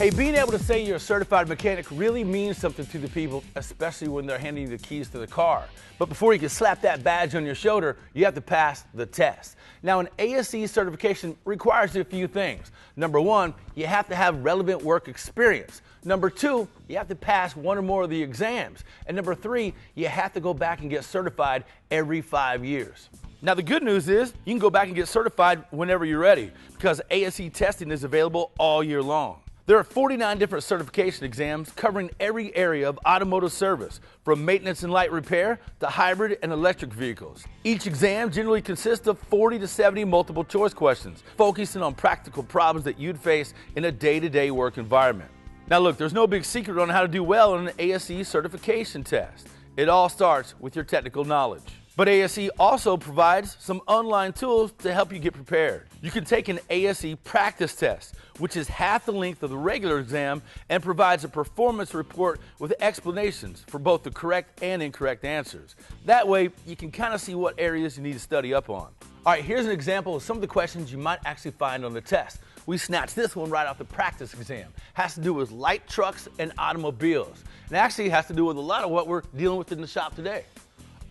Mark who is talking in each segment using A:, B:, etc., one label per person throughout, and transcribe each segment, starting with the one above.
A: Hey, being able to say you're a certified mechanic really means something to the people, especially when they're handing you the keys to the car. But before you can slap that badge on your shoulder, you have to pass the test. Now, an ASE certification requires a few things. Number one, you have to have relevant work experience. Number two, you have to pass one or more of the exams. And number three, you have to go back and get certified every 5 years. Now, the good news is you can go back and get certified whenever you're ready because ASE testing is available all year long. There are 49 different certification exams covering every area of automotive service, from maintenance and light repair to hybrid and electric vehicles. Each exam generally consists of 40 to 70 multiple choice questions, focusing on practical problems that you'd face in a day-to-day work environment. Now look, there's no big secret on how to do well on an ASE certification test. It all starts with your technical knowledge. But ASE also provides some online tools to help you get prepared. You can take an ASE practice test, which is half the length of the regular exam and provides a performance report with explanations for both the correct and incorrect answers. That way, you can kind of see what areas you need to study up on. All right, here's an example of some of the questions you might actually find on the test. We snatched this one right off the practice exam. Has to do with light trucks and automobiles. And actually has to do with a lot of what we're dealing with in the shop today.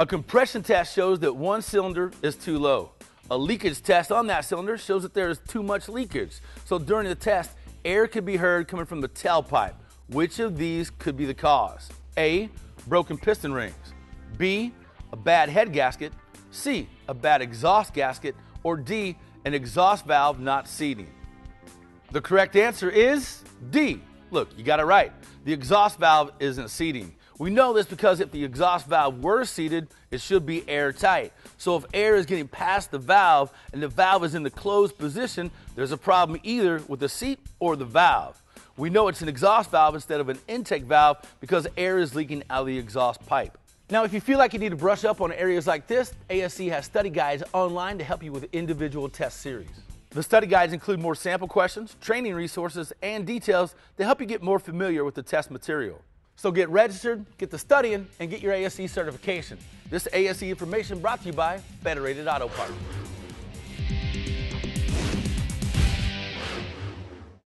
A: A compression test shows that one cylinder is too low. A leakage test on that cylinder shows that there is too much leakage. So during the test, air could be heard coming from the tailpipe. Which of these could be the cause? A, broken piston rings. B, a bad head gasket. C, a bad exhaust gasket. Or D, an exhaust valve not seating. The correct answer is D. Look, you got it right. The exhaust valve isn't seating. We know this because if the exhaust valve were seated, it should be airtight. So if air is getting past the valve and the valve is in the closed position, there's a problem either with the seat or the valve. We know it's an exhaust valve instead of an intake valve because air is leaking out of the exhaust pipe. Now, if you feel like you need to brush up on areas like this, ASE has study guides online to help you with individual test series. The study guides include more sample questions, training resources, and details to help you get more familiar with the test material. So get registered, get to studying, and get your ASE certification. This ASE information brought to you by Federated Auto Parts.